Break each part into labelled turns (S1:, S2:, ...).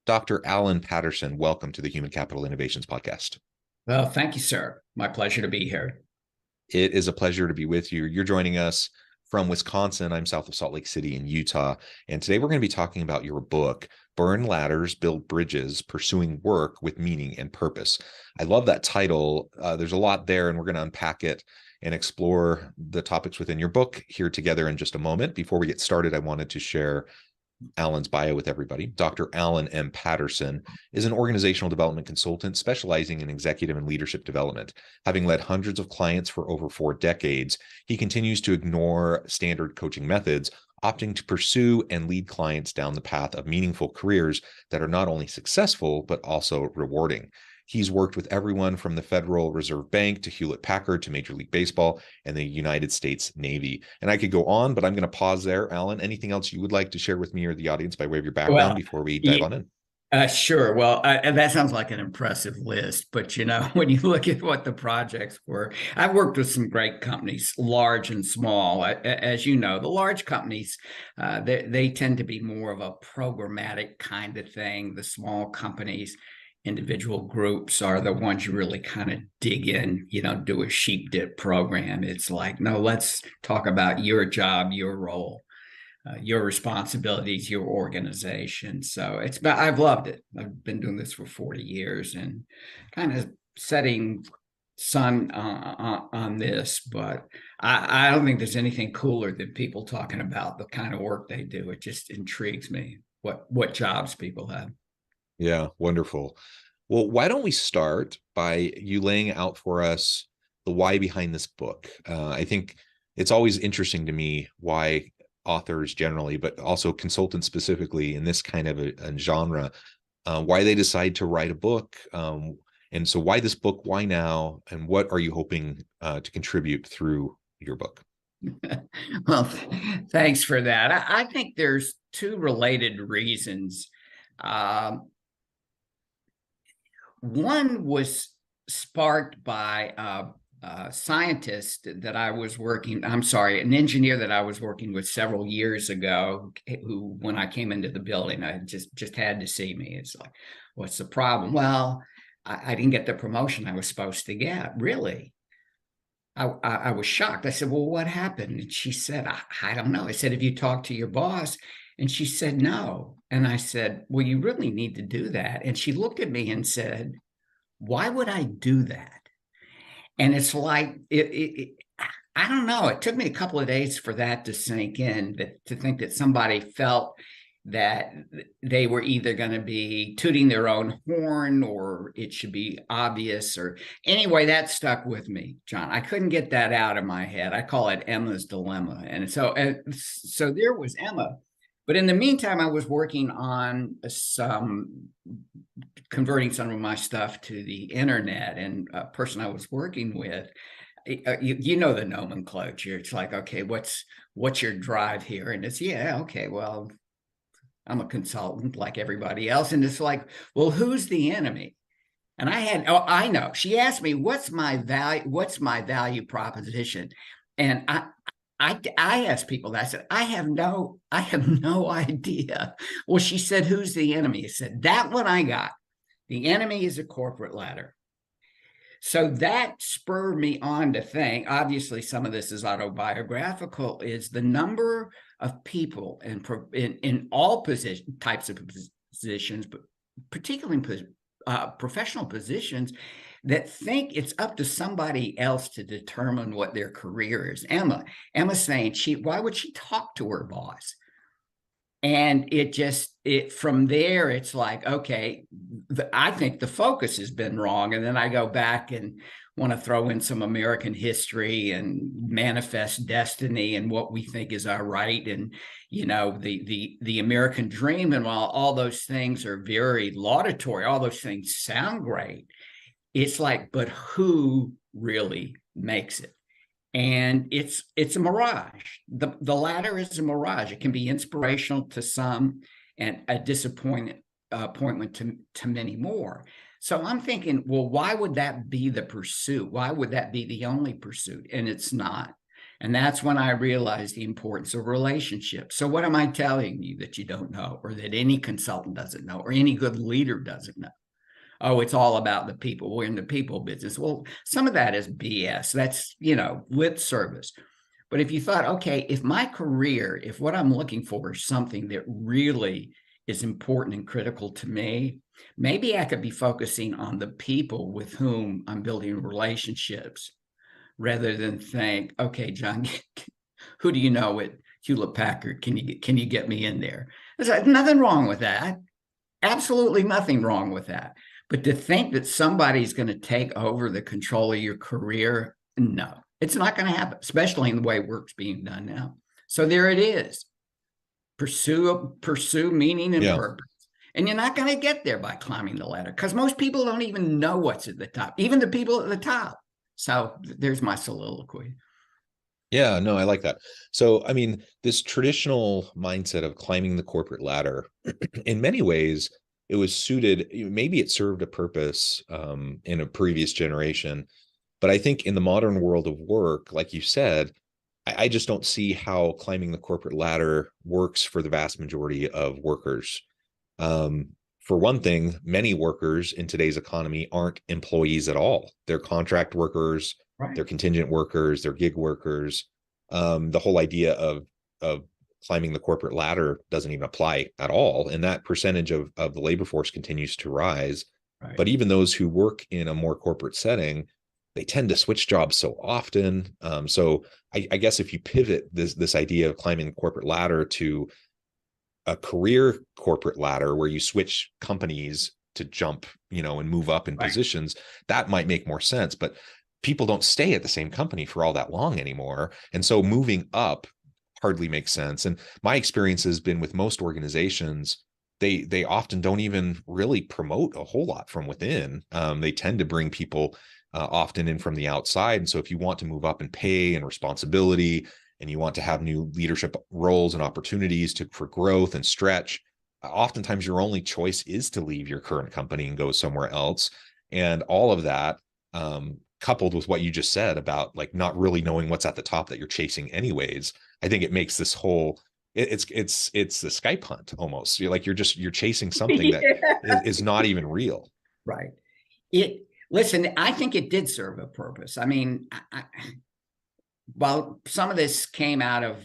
S1: Dr. Alan Patterson, welcome to the Human Capital Innovations Podcast.
S2: Well, thank you, sir. My pleasure to be here.
S1: It is a pleasure to be with you. You're joining us from Wisconsin. I'm south of Salt Lake City in Utah. And today we're going to be talking about your book, Burn Ladders, Build Bridges, Pursuing Work with Meaning and Purpose. I love that title. There's a lot there, and we're going to unpack it and explore the topics within your book here together in just a moment. Before we get started, I wanted to share Alan's bio with everybody. Dr. Alan M. Patterson is an organizational development consultant specializing in executive and leadership development. Having led hundreds of clients for over 4 decades, he continues to ignore standard coaching methods, opting to pursue and lead clients down the path of meaningful careers that are not only successful, but also rewarding. He's worked with everyone from the Federal Reserve Bank to Hewlett-Packard to Major League Baseball and the United States Navy. And I could go on, but I'm going to pause there. Alan, anything else you would like to share with me or the audience by way of your background before we dive on in?
S2: Sure. Well, that sounds like an impressive list, but when you look at what the projects were, I've worked with some great companies, large and small. As you know, the large companies, they tend to be more of a programmatic kind of thing. The small companies, individual groups are the ones you really kind of dig in, do a sheep dip program. It's like, no, let's talk about your job, your role, your responsibilities, your organization. So I've loved it. I've been doing this for 40 years and kind of setting sun on this, but I don't think there's anything cooler than people talking about the kind of work they do. It just intrigues me what jobs people have.
S1: Yeah, wonderful. Well, why don't we start by you laying out for us the why behind this book? I think it's always interesting to me why authors generally, but also consultants specifically in this kind of a genre, why they decide to write a book. And so why this book, why now, and what are you hoping to contribute through your book?
S2: Well, thanks for that. I think there's 2 related reasons. One was sparked by a scientist that I was an engineer that I was working with several years ago, who, when I came into the building, I just had to see me. It's like, what's the problem? Well, I didn't get the promotion I was supposed to get. Really? I was shocked. I said, well, what happened? And she said, I don't know. I said, have you talked to your boss? And she said, no. And I said, well, you really need to do that. And she looked at me and said, why would I do that? And it's like, I don't know. It took me a couple of days for that to sink in, to think that somebody felt that they were either going to be tooting their own horn or it should be obvious. Or anyway, that stuck with me, John. I couldn't get that out of my head. I call it Emma's dilemma. And so there was Emma. But in the meantime, I was working on converting some of my stuff to the internet, and a person I was working with, you know the nomenclature. It's like, okay, what's your drive here? And it's, yeah, okay, well, I'm a consultant like everybody else. And it's like, well, who's the enemy? And I know. She asked me, what's my value proposition? And I asked people that. I said, I have no idea. Well, she said, who's the enemy? I said, that one I got. The enemy is a corporate ladder. So that spurred me on to think, obviously some of this is autobiographical, is the number of people in all types of positions, but particularly in professional positions, that think it's up to somebody else to determine what their career is. Emma's saying, why would she talk to her boss? And from there, it's like, okay, I think the focus has been wrong. And then I go back and want to throw in some American history and manifest destiny and what we think is our right. And, the American dream. And while all those things are very laudatory, all those things sound great, it's like, but who really makes it? And it's a mirage. The latter is a mirage. It can be inspirational to some and a disappointment to many more. So I'm thinking, well, why would that be the pursuit? Why would that be the only pursuit? And it's not. And that's when I realized the importance of relationships. So what am I telling you that you don't know, or that any consultant doesn't know, or any good leader doesn't know? Oh, it's all about the people. We're in the people business. Well, some of that is BS. That's, lip service. But if you thought, okay, if my career, if what I'm looking for is something that really is important and critical to me, maybe I could be focusing on the people with whom I'm building relationships rather than think, okay, John, who do you know at Hewlett Packard? Can you get me in there? There's nothing wrong with that. Absolutely nothing wrong with that. But to think that somebody's going to take over the control of your career, no, it's not going to happen, especially in the way work's being done now. So there it is. Pursue meaning and purpose. And you're not going to get there by climbing the ladder, because most people don't even know what's at the top, even the people at the top. So there's my soliloquy.
S1: Yeah, no, I like that. So, I mean, this traditional mindset of climbing the corporate ladder, in many ways, it was suited, maybe it served a purpose in a previous generation. But I think in the modern world of work, like you said, I just don't see how climbing the corporate ladder works for the vast majority of workers. For one thing, many workers in today's economy aren't employees at all. They're contract workers,
S2: Right.
S1: they're contingent workers, they're gig workers. The whole idea of climbing the corporate ladder doesn't even apply at all. And that percentage of the labor force continues to rise.
S2: Right.
S1: But even those who work in a more corporate setting, they tend to switch jobs so often. So I guess if you pivot this idea of climbing the corporate ladder to a career corporate ladder where you switch companies to jump, and move up in positions, that might make more sense. But people don't stay at the same company for all that long anymore. And so moving up hardly makes sense. And my experience has been with most organizations, they often don't even really promote a whole lot from within. They tend to bring people often in from the outside. And so if you want to move up in pay and responsibility, and you want to have new leadership roles and opportunities for growth and stretch, oftentimes your only choice is to leave your current company and go somewhere else. And all of that, coupled with what you just said about like not really knowing what's at the top that you're chasing anyways, I think it makes this whole it's the Skype hunt almost. You're chasing something that is not even real.
S2: Right. Listen, I think it did serve a purpose. I mean, well, some of this came out of,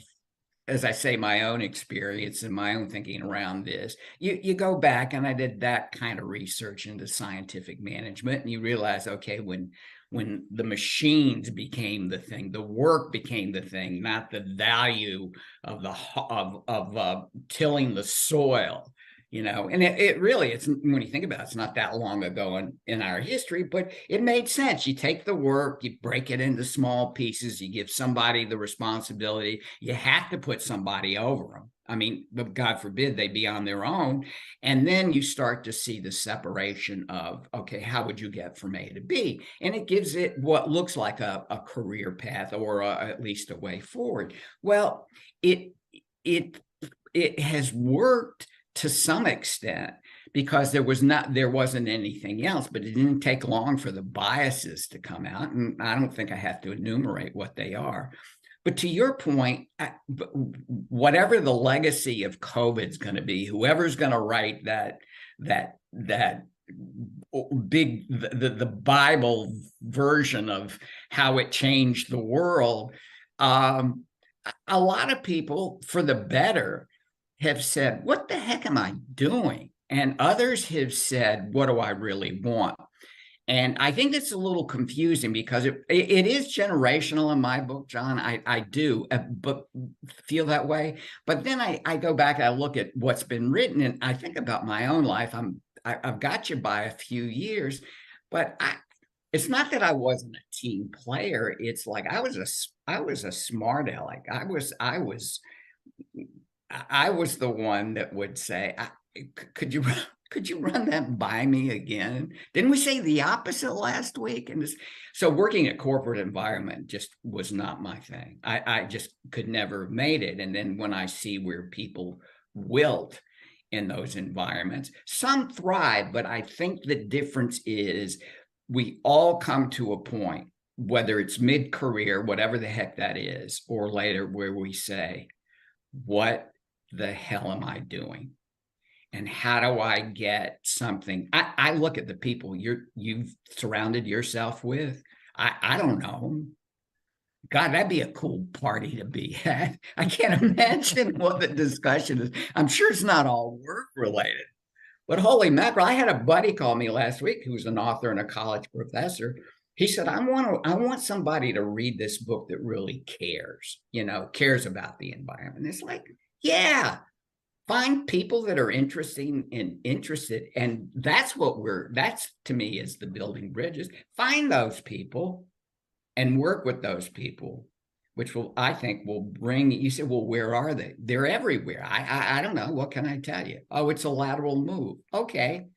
S2: as I say, my own experience and my own thinking around this. You go back, and I did that kind of research into scientific management, and you realize, okay, when the machines became the thing, the work became the thing, not the value of tilling the soil. And it really, it's, when you think about it, it's not that long ago in our history, but it made sense. You take the work, you break it into small pieces, you give somebody the responsibility. You have to put somebody over them. I mean, but God forbid they be on their own. And then you start to see the separation of, okay, how would you get from A to B? And it gives it what looks like a career path, or at least a way forward. Well, it has worked to some extent, because there wasn't anything else, but it didn't take long for the biases to come out. And I don't think I have to enumerate what they are. But to your point, whatever the legacy of COVID is going to be, whoever's going to write that big, the Bible version of how it changed the world, a lot of people, for the better, have said, what the heck am I doing? And others have said, what do I really want? And I think it's a little confusing, because it is generational in my book, John. I do but feel that way. But then I go back and I look at what's been written, and I think about my own life. I've got you by a few years, but it's not that I wasn't a team player. It's like I was a smart aleck. I was the one that would say, could you run that by me again? Didn't we say the opposite last week? And so working a corporate environment just was not my thing. I just could never have made it. And then when I see where people wilt in those environments, some thrive, but I think the difference is we all come to a point whether it's mid-career, whatever the heck that is, or later, where we say, what the hell am I doing? And how do I get something? I look at the people you've surrounded yourself with. I don't know. God, that'd be a cool party to be at. I can't imagine what the discussion is. I'm sure it's not all work related. But holy mackerel, I had a buddy call me last week who's an author and a college professor. He said, I want somebody to read this book that really cares, cares about the environment. It's like, yeah, find people that are interested. And that's to me is the building bridges. Find those people and work with those people, which I think will bring, you say, well, where are they? They're everywhere. I don't know. What can I tell you? Oh, it's a lateral move. Okay.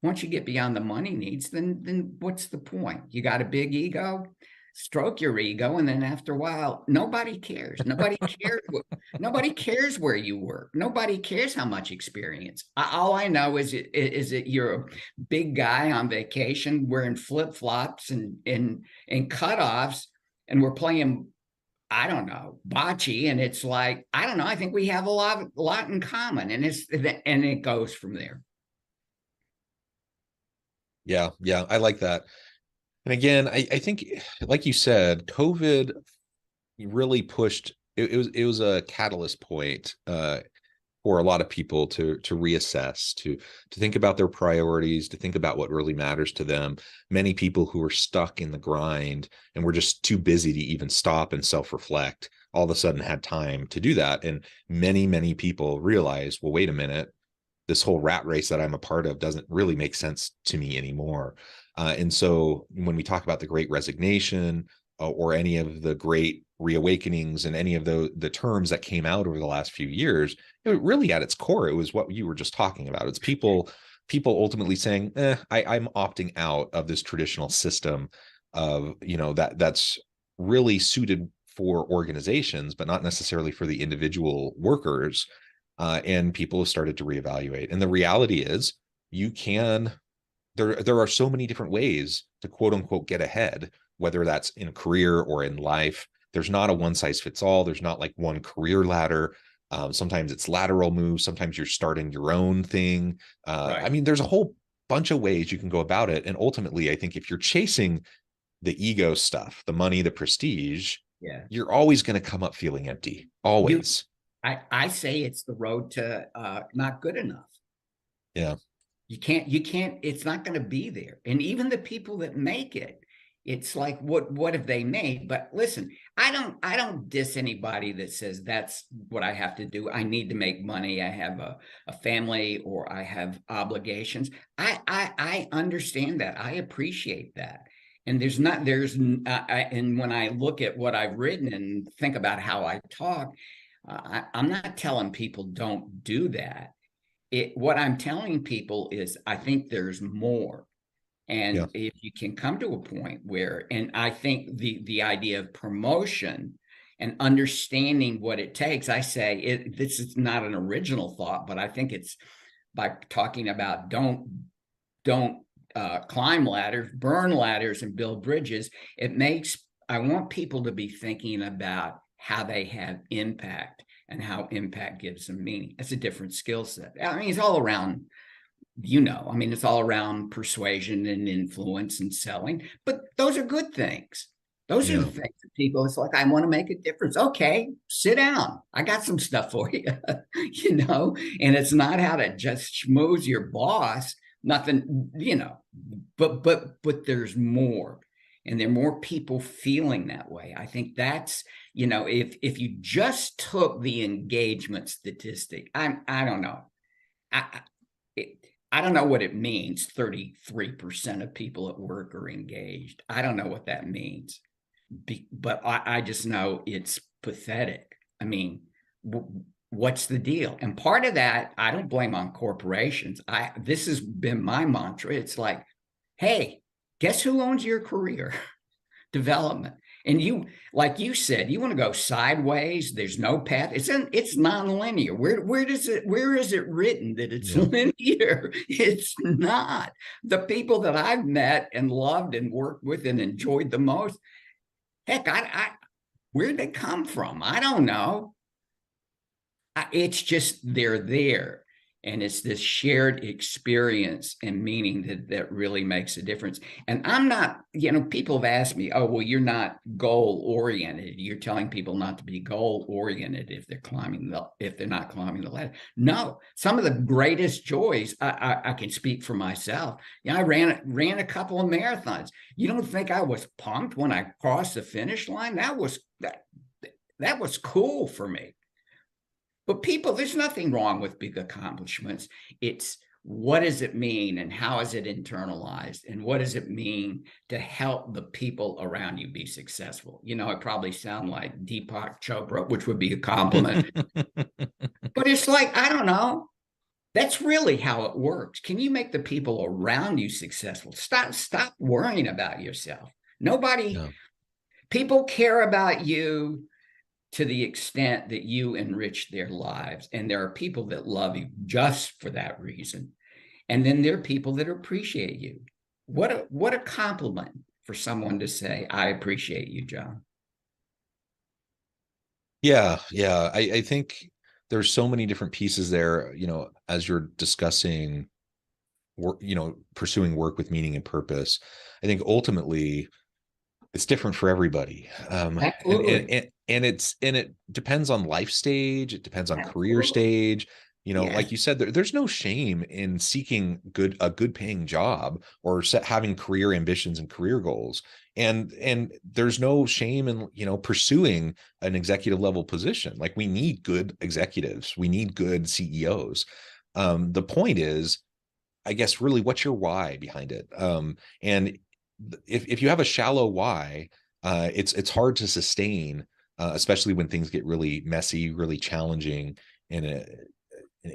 S2: Once you get beyond the money needs, then what's the point? You got a big ego, stroke your ego, and then after a while, nobody cares. Nobody cares. Nobody cares where you work. Nobody cares how much experience. All I know is that you're a big guy on vacation wearing flip-flops and cutoffs, and we're playing, I don't know, bocce, and it's like, I don't know. I think we have a lot in common, and it goes from there.
S1: Yeah, I like that. And again, I think, like you said, COVID really pushed. It was a catalyst point for a lot of people to reassess, to think about their priorities, to think about what really matters to them. Many people who were stuck in the grind and were just too busy to even stop and self-reflect, all of a sudden had time to do that. And many people realized, well, wait a minute, this whole rat race that I'm a part of doesn't really make sense to me anymore. And so when we talk about the Great Resignation or any of the great reawakenings and any of the terms that came out over the last few years, it really at its core, it was what you were just talking about. It's people ultimately saying, I'm opting out of this traditional system of, that's really suited for organizations, but not necessarily for the individual workers. And people have started to reevaluate. And the reality is there are so many different ways to quote unquote get ahead, whether that's in a career or in life. There's not a one size fits all. There's not like one career ladder. Sometimes it's lateral moves. Sometimes you're starting your own thing. Right. I mean, there's a whole bunch of ways you can go about it. And ultimately, I think if you're chasing the ego stuff, the money, the prestige, you're always going to come up feeling empty. Always.
S2: I say it's the road to not good enough.
S1: Yeah.
S2: You can't, it's not going to be there. And even the people that make it, it's like, what have they made? But listen, I don't diss anybody that says that's what I have to do. I need to make money. I have a family or I have obligations. I understand that. I appreciate that. And and when I look at what I've written and think about how I talk, I'm not telling people don't do that. What I'm telling people is I think there's more. And if you can come to a point where, and I think the idea of promotion and understanding what it takes, I say this is not an original thought, but I think it's by talking about don't climb ladders, burn ladders and build bridges. I want people to be thinking about how they have impact and how impact gives them meaning. It's a different skill set. I mean, it's all around, it's all around persuasion and influence and selling, but those are good things. Those are the things that people, it's like, I want to make a difference. Okay, sit down. I got some stuff for you, and it's not how to just schmooze your boss, nothing, but there's more. And there are more people feeling that way. I think that's, if you just took the engagement statistic, I don't know. I don't know what it means. 33% of people at work are engaged. I don't know what that means, but I just know it's pathetic. I mean, what's the deal? And part of that, I don't blame on corporations. This has been my mantra. It's like, hey, guess who owns your career development? And you, like you said, you want to go sideways. There's no path. It's nonlinear. Where is it written that it's
S1: Yeah.
S2: linear? It's not. The people that I've met and loved and worked with and enjoyed the most, heck, where'd they come from? I don't know. It's just they're there. And it's this shared experience and meaning that really makes a difference. And I'm not, people have asked me, oh, well, you're not goal oriented. You're telling people not to be goal oriented if they're not climbing the ladder. No, some of the greatest joys, I can speak for myself. I ran a couple of marathons. You don't think I was pumped when I crossed the finish line? That was cool for me. But people, there's nothing wrong with big accomplishments. It's what does it mean and how is it internalized? And what does it mean to help the people around you be successful? It probably sounds like Deepak Chopra, which would be a compliment. But it's like, I don't know. That's really how it works. Can you make the people around you successful? Stop worrying about yourself. People care about you to the extent that you enrich their lives. And there are people that love you just for that reason. And then there are people that appreciate you. What a compliment for someone to say, I appreciate you, John.
S1: Yeah. I think there's so many different pieces there, as you're discussing work, pursuing work with meaning and purpose. I think ultimately it's different for everybody.
S2: Absolutely.
S1: And it depends on life stage. It depends on career
S2: Absolutely.
S1: stage. Like you said, there's no shame in seeking a good paying job or having career ambitions and career goals. And there's no shame in, pursuing an executive level position. Like, we need good executives. We need good CEOs. The point is, I guess, really, what's your why behind it? And if you have a shallow why, it's hard to sustain, especially when things get really messy, really challenging in an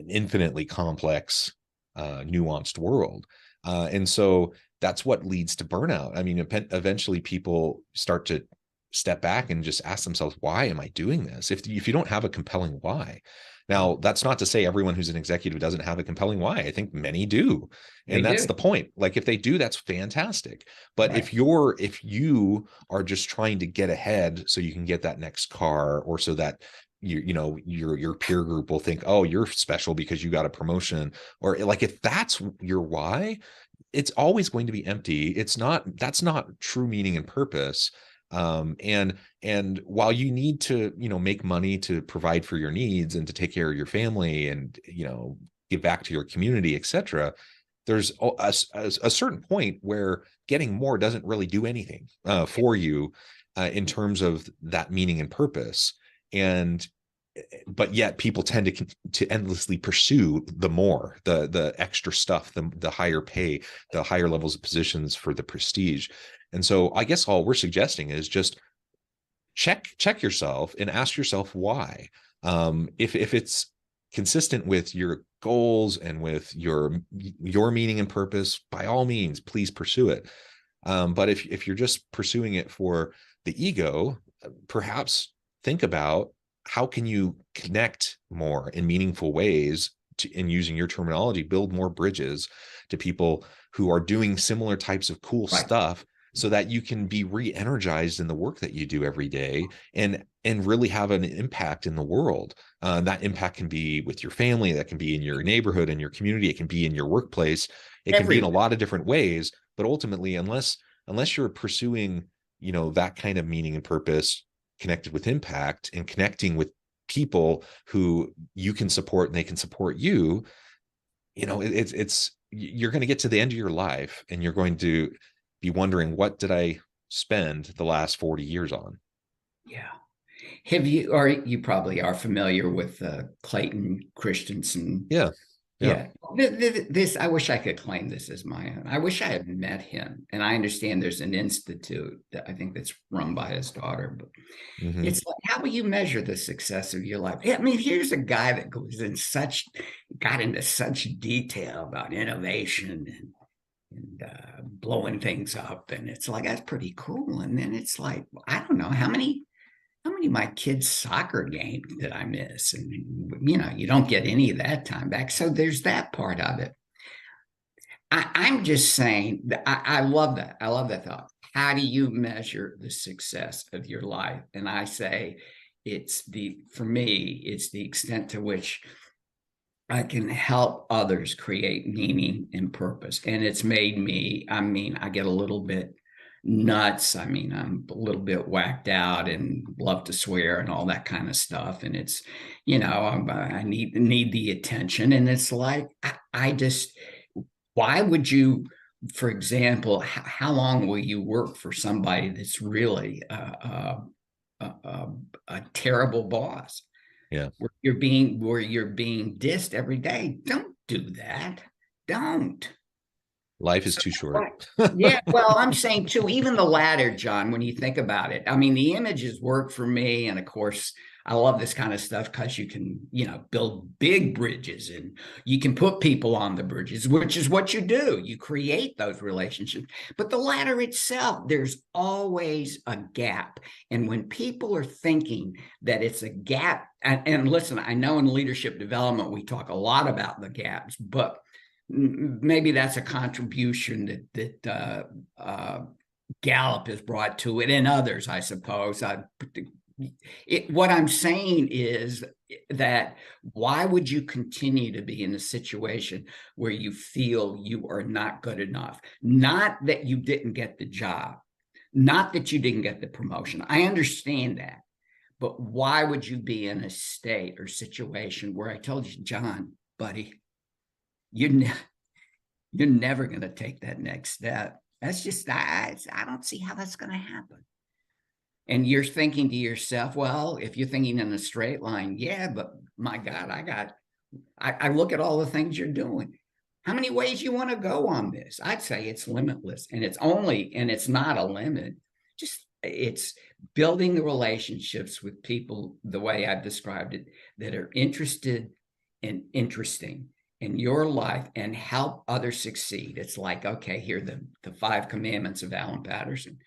S1: infinitely complex, nuanced world. And so that's what leads to burnout. I mean, eventually people start to step back and just ask themselves, why am I doing this? If you don't have a compelling why. Now, that's not to say everyone who's an executive doesn't have a compelling why. I think many do. And that's the point. Like, if they do, that's fantastic. But
S2: Right.
S1: if you are just trying to get ahead so you can get that next car, or so that your peer group will think, oh, you're special because you got a promotion, or like, if that's your why, it's always going to be empty. That's not true meaning and purpose. And while you need to, make money to provide for your needs and to take care of your family and, give back to your community, etc., there's a certain point where getting more doesn't really do anything for you in terms of that meaning and purpose. But yet people tend to endlessly pursue the extra stuff, the higher pay, the higher levels of positions for the prestige. And so I guess all we're suggesting is just check yourself and ask yourself why. If it's consistent with your goals and with your meaning and purpose, by all means, please pursue it. But if you're just pursuing it for the ego, perhaps think about, how can you connect more in meaningful ways in using your terminology, build more bridges to people who are doing similar types of cool stuff, so that you can be re-energized in the work that you do every day and really have an impact in the world. That impact can be with your family, that can be in your neighborhood, in your community, it can be in your workplace, it can be in a lot of different ways. But ultimately, unless you're pursuing, that kind of meaning and purpose connected with impact and connecting with people who you can support and they can support you, you're going to get to the end of your life and you're going to be wondering, what did I spend the last 40 years on?
S2: Yeah. You probably are familiar with Clayton Christensen.
S1: Yeah.
S2: This, I wish I could claim this as my own. I wish I had met him. And I understand there's an institute that I think that's run by his daughter, but it's like, how will you measure the success of your life? I mean, here's a guy that got into such detail about innovation blowing things up. And it's like, that's pretty cool. And then it's like, I don't know how many of my kids' soccer games did I miss? And, you don't get any of that time back. So there's that part of it. I'm just saying that I love that. I love that thought. How do you measure the success of your life? And I say for me, it's the extent to which I can help others create meaning and purpose. And it's made me, I get a little bit nuts. I'm a little bit whacked out and love to swear and all that kind of stuff. And it's, I need the attention. And it's like, I just, why would you, for example, how long will you work for somebody that's really a terrible boss?
S1: Yeah.
S2: Where you're being dissed every day. Don't do that. Don't.
S1: Life is too short.
S2: Yeah, well, I'm saying too, even the latter, John, when you think about it, the images work for me. And of course, I love this kind of stuff because you can, build big bridges and you can put people on the bridges, which is what you do. You create those relationships. But the ladder itself, there's always a gap. And when people are thinking that it's a gap, and listen, I know in leadership development, we talk a lot about the gaps, but maybe that's a contribution that Gallup has brought to it, and others, I suppose. What I'm saying is that why would you continue to be in a situation where you feel you are not good enough? Not that you didn't get the job, not that you didn't get the promotion. I understand that. But why would you be in a state or situation where I told you, John, buddy, you're never going to take that next step. That's just, I don't see how that's going to happen. And you're thinking to yourself, well, if you're thinking in a straight line, yeah, but my God, I look at all the things you're doing. How many ways you want to go on this? I'd say it's limitless, and it's not a limit. It's building the relationships with people the way I've described it, that are interested and interesting in your life and help others succeed. It's like, okay, here are the 5 commandments of Alan Patterson.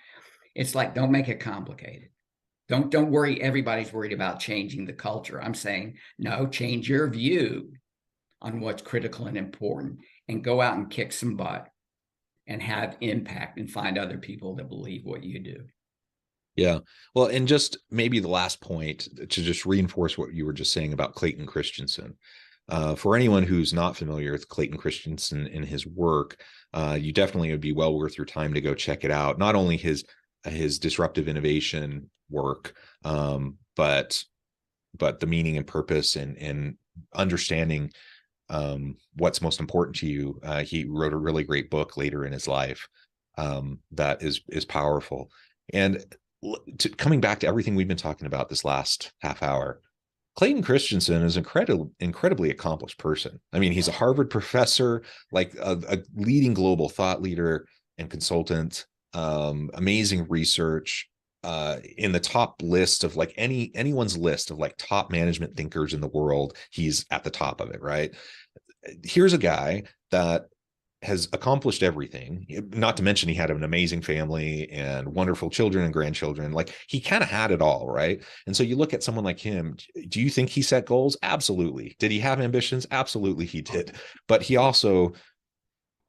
S2: It's like, don't make it complicated. Don't worry. Everybody's worried about changing the culture. I'm saying, no, change your view on what's critical and important, and go out and kick some butt and have impact and find other people that believe what you do.
S1: Yeah. Well, and just maybe the last point to just reinforce what you were just saying about Clayton Christensen. For anyone who's not familiar with Clayton Christensen and his work, you definitely would be well worth your time to go check it out. Not only his disruptive innovation work, but the meaning and purpose and understanding what's most important to you. He wrote a really great book later in his life that is powerful. And coming back to everything we've been talking about this last half hour, Clayton Christensen is an incredibly accomplished person. He's a Harvard professor, like a leading global thought leader and consultant, amazing research, in the top list of like anyone's list of like top management thinkers in the world. He's at the top of it, right? Here's a guy that has accomplished everything, not to mention he had an amazing family and wonderful children and grandchildren. Like, he kind of had it all, right? And so you look at someone like him, do you think he set goals? Absolutely. Did he have ambitions? Absolutely he did. But he also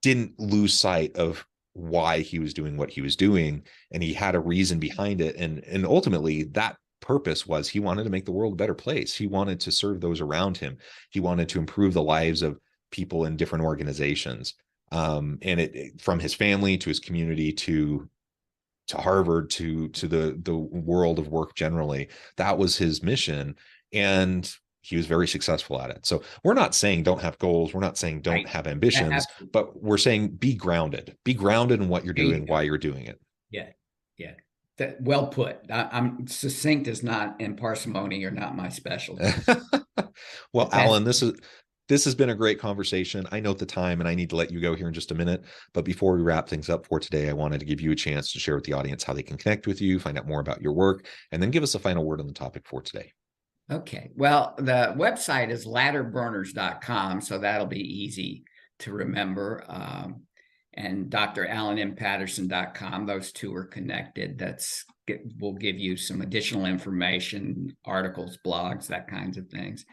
S1: didn't lose sight of why he was doing what he was doing, and he had a reason behind it. And ultimately that purpose was he wanted to make the world a better place. He wanted to serve those around him. He wanted to improve the lives of people in different organizations. And it from his family to his community to Harvard to the world of work generally, that was his mission, and he was very successful at it. So we're not saying don't have goals, we're not saying don't have ambitions, but we're saying be grounded in what you're doing, why you're doing it.
S2: Yeah. Well put. I'm succinct is not, and parsimony are not my specialty.
S1: Well, Alan, this has been a great conversation. I note the time and I need to let you go here in just a minute. But before we wrap things up for today, I wanted to give you a chance to share with the audience how they can connect with you, find out more about your work, and then give us a final word on the topic for today.
S2: Okay. Well, the website is ladderburners.com, so that'll be easy to remember. and drallenmpatterson.com. Those two are connected. Will give you some additional information, articles, blogs, that kinds of things.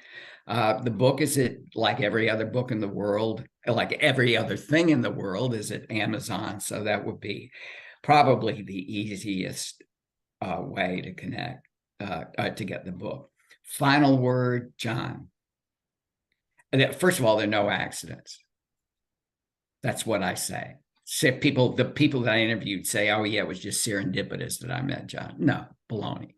S2: The book is like every other book in the world, like every other thing in the world, is at Amazon. So that would be probably the easiest way to connect, to get the book. Final word, John. First of all, there are no accidents. That's what I say. The people that I interviewed say, "Oh yeah, it was just serendipitous that I met John." No, baloney.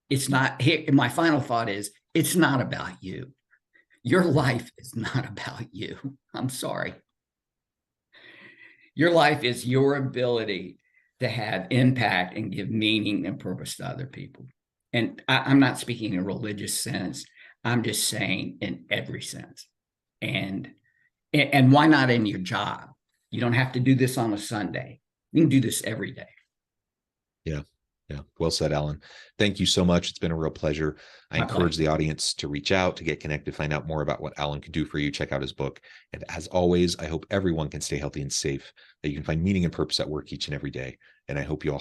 S2: It's not. My final thought is, it's not about you. Your life is not about you. I'm sorry. Your life is your ability to have impact and give meaning and purpose to other people. And I'm not speaking in a religious sense. I'm just saying in every sense. And why not in your job? You don't have to do this on a Sunday. You can do this every day.
S1: Yeah. Yeah. Well said, Alan. Thank you so much. It's been a real pleasure. I encourage the audience to reach out, to get connected, find out more about what Alan can do for you. Check out his book. And as always, I hope everyone can stay healthy and safe, that you can find meaning and purpose at work each and every day. And I hope you all